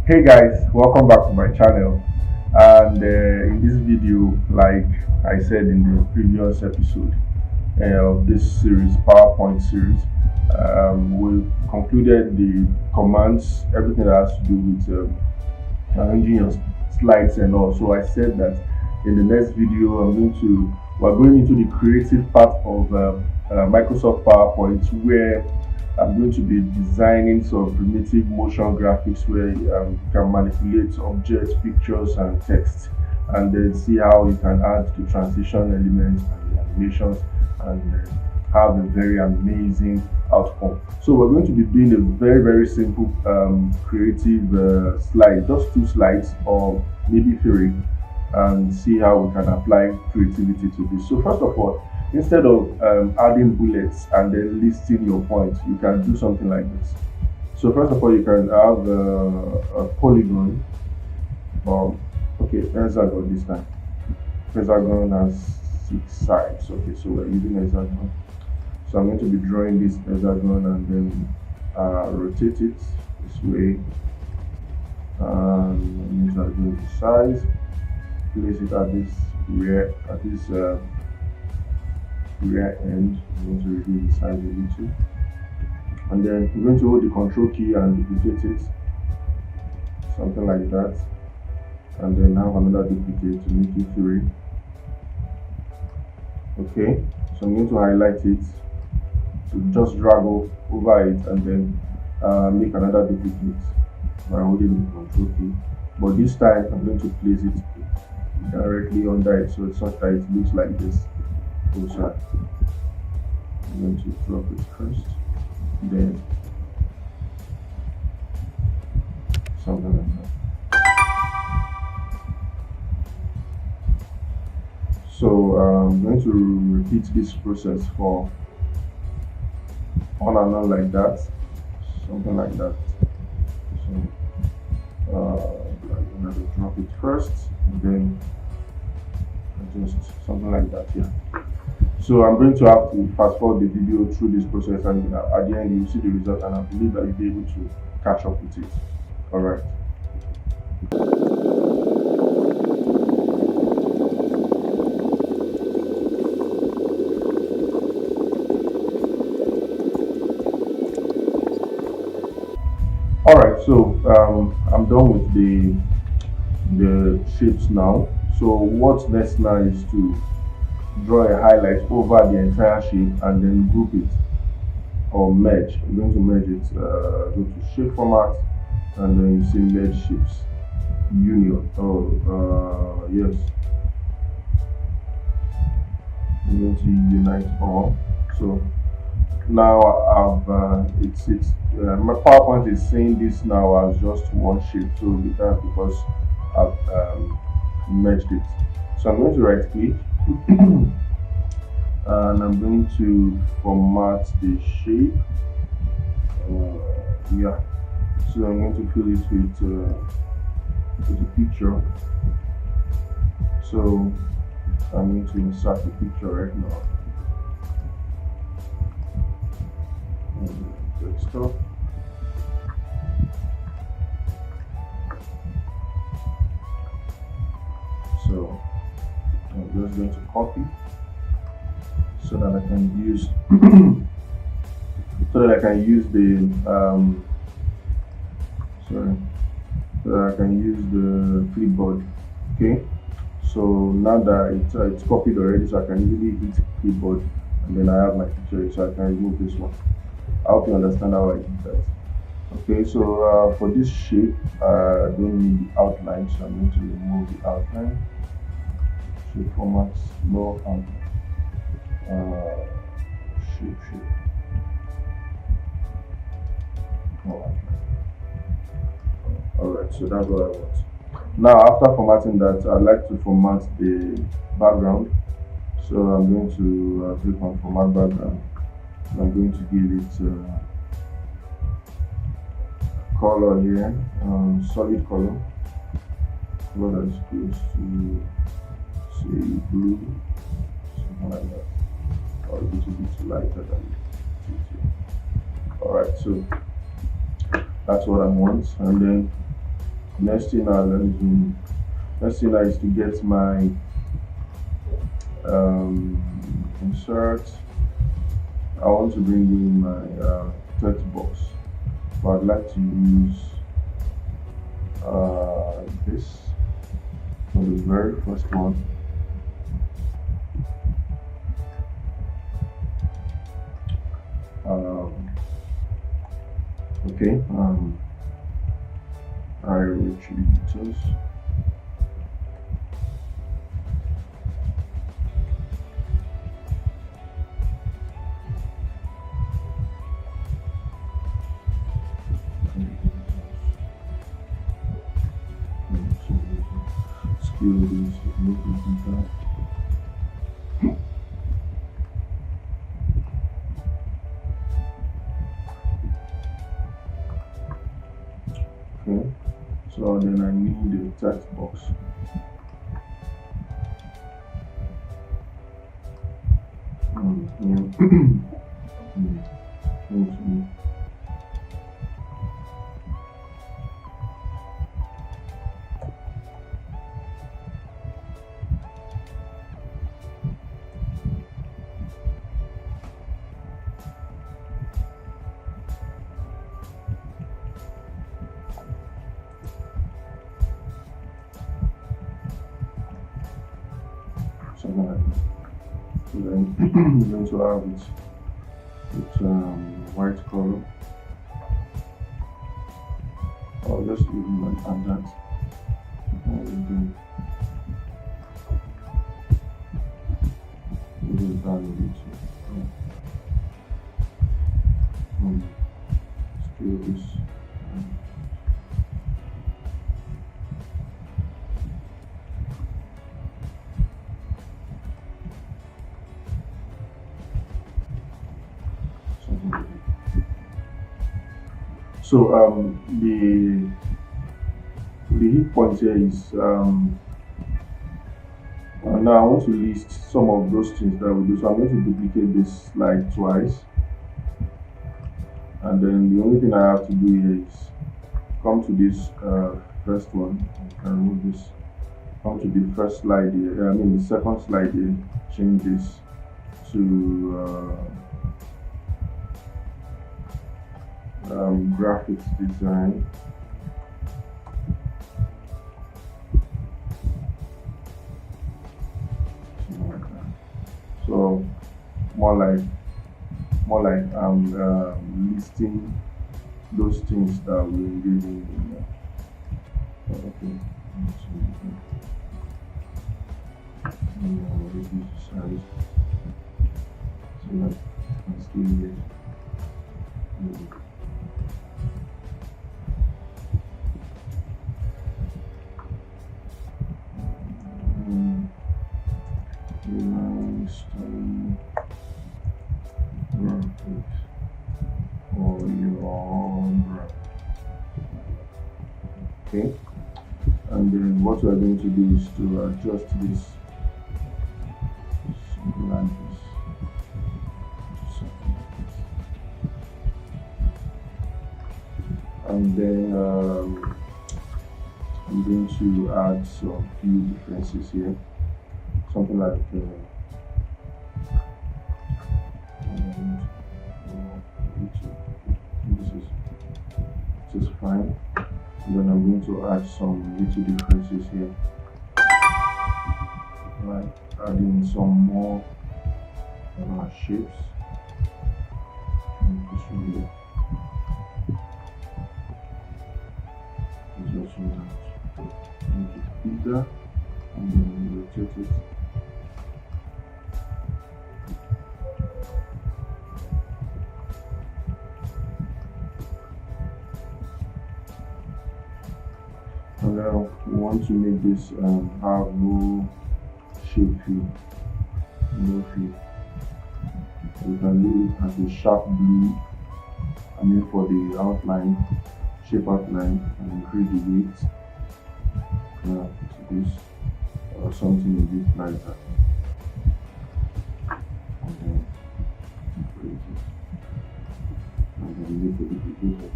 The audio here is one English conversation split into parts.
Hey guys, welcome back to my channel. And in this video, like I said in the previous episode of this series, PowerPoint series, we concluded the commands, everything that has to do with arranging your slides and all. So I said that in the next video, we're going into the creative part of Microsoft PowerPoint, where I'm going to be designing some primitive motion graphics where you can manipulate objects, pictures, and text, and then see how you can add the transition elements and the animations and have a very amazing outcome. So we're going to be doing a very simple creative slide, just two slides or maybe three, and see how we can apply creativity to this. So first of all, instead of adding bullets and then listing your points, you can do something like this. So first of all, you can have a polygon, okay, hexagon this time. Hexagon has 6 sides. Okay, so we're using hexagon. So I'm going to be drawing this hexagon and then rotate it this way. And I'm going to adjust the size, place it at this rear end. I'm going to reduce the size a little, and then we're going to hold the control key and duplicate it, something like that, and then have another duplicate to make it 3. Okay, so I'm going to highlight it, to just drag over it and then make another duplicate by holding the control key, but this time I'm going to place it directly under it, so it's such that it looks like this. Also, I'm going to drop it first, then something like that. So I'm going to repeat this process for on and on like that, something like that. So I'm going to drop it first, and then just something like that. Yeah. So I'm going to have to fast forward the video through this process, and at the end you'll see the result, and I believe that you'll be able to catch up with it. Alright. Alright, so I'm done with the shapes now. So what's next now is to draw a highlight over the entire shape and then group it or merge. I'm going to merge it. Go to shape format, and then you see merge shapes union. Yes, I'm going to unite all. So now my PowerPoint is saying this now as just one shape, so that's because I've merged it. So I'm going to right click and I'm going to format the shape. Yeah, so I'm going to fill it with a picture. So I'm going to insert the picture right now. Desktop. So I'm just going to copy so that I can use the clipboard. Okay, so now that it's copied already, so I can easily hit clipboard, and then I have my picture, so I can remove this one. I hope you understand how I did that. Okay, so for this shape, I don't need the outline, so I'm going to remove the outline. Shape formats, no outline. Shape. No outline. Alright, so that's what I want. Now, after formatting that, I'd like to format the background. So I'm going to click on format background. I'm going to give it color here, solid color that is close to, say, blue, something like that, or a little bit lighter than it. Alright, so that's what I want, and then Next thing now, let me zoom. Next thing now is to get my insert. I want to bring in my text box, but I'd like to use this for the very first one. Okay, I retrieve details. Skill is significant. Okay, so then I need a text box. Something like that. So then I'm going to have it with white color. I'll just leave it like that. And then move it down a bit. Scale this. So the hit point here is now I want to list some of those things that we do. So I'm going to duplicate this slide twice, and then the only thing I have to do here is come to this first one. I can remove this. Come to the first slide here. I mean the second slide here. Change this to graphics design. So more like I'm listing those things that we engage in. Okay. Reduce the size. So like I scale it. Okay, and then what we are going to do is to adjust this something like this. And then I'm going to add some few differences here, something like this is fine. And then I'm going to add some little differences here, like adding some more shapes. This really is also make it bigger, and then rotate it. And now we want to make this have no shape fill, no fill. We can leave it as a sharp blue, I mean for the outline, shape outline, and increase the weight to this, or something a bit like that. And then create it. And then make a duplicate of it.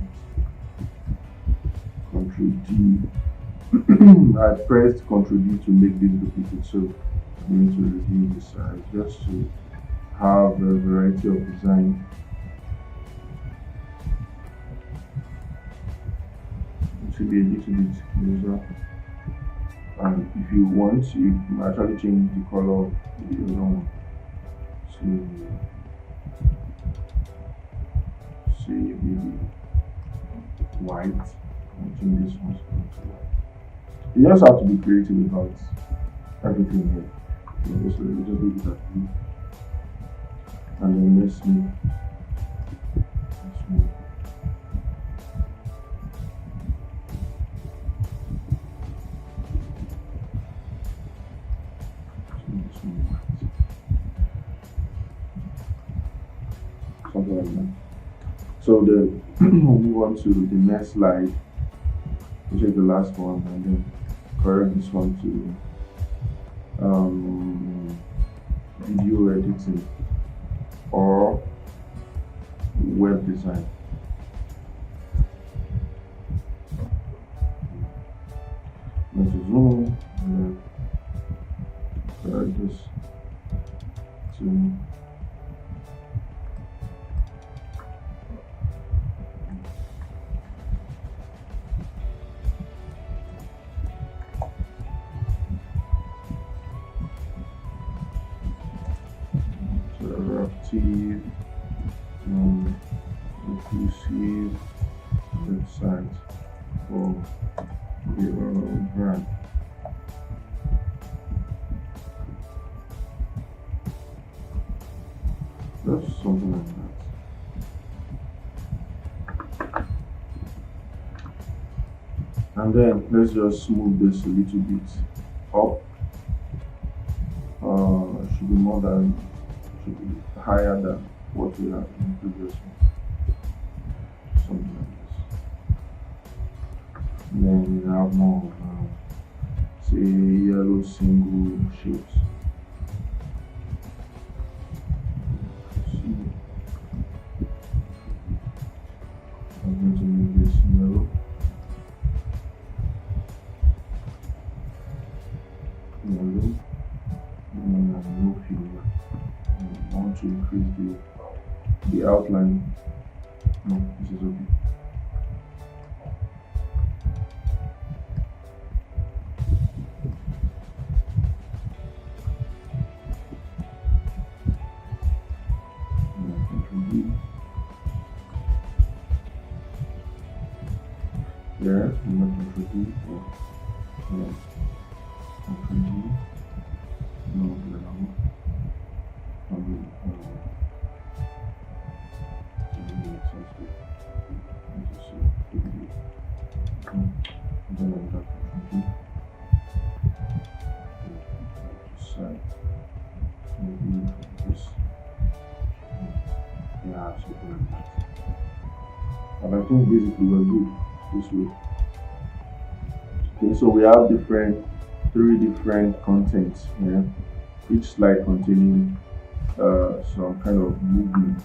Ctrl D I pressed Ctrl D to make this duplicate. So I'm going to reduce the size just to have a variety of design. It should be a little bit closer. And if you want, you can actually change the color of the other one to say maybe white. I think this one's going to white. You just have to be creative about everything here. So you just leave it at blue. And then let's move. Something like that. So then we'll move on to the next slide, which is the last one, and then correct this one to video editing or web design. I'm going to zoom and then correct this to inclusive website for your brand. Just something like that. And then let's just move this a little bit up. Should be more than, should be higher than what we have in the previous one. Something like this. And then we have more say yellow single shapes. I'm going to make this yellow. Yellow. And no filter. I want to increase the outline. No, this is okay. Yeah, I'm not Control D. Yeah. Control D. No, no. And I think basically we're good this way. Okay, so we have three different contents here, each slide containing some kind of movement,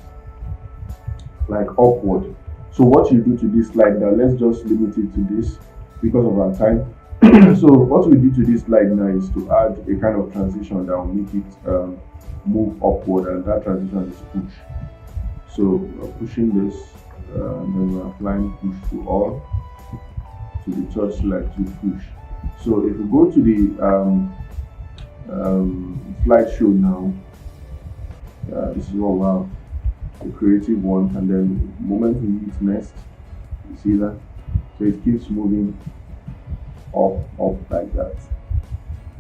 like upward. So what you do to this slide now, let's just limit it to this because of our time. So what we do to this slide now is to add a kind of transition that will make it move upward, and that transition is push. So we're pushing this, and then we're applying push to all, to the third slide to push. So if we go to the slideshow now, this is what we have, the creative one, and then the moment we hit next, you see that? So it keeps moving up like that.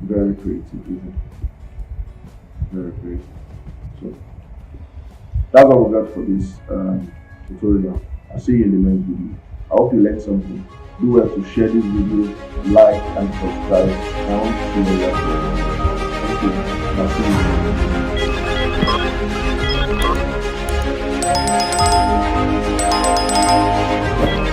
Very creative, isn't it? Very creative. So that's what we got for this tutorial. I'll see you in the next video. I hope you learned something. Do well to share this video, like and subscribe. I want to see you later. Thank you. I'll see you.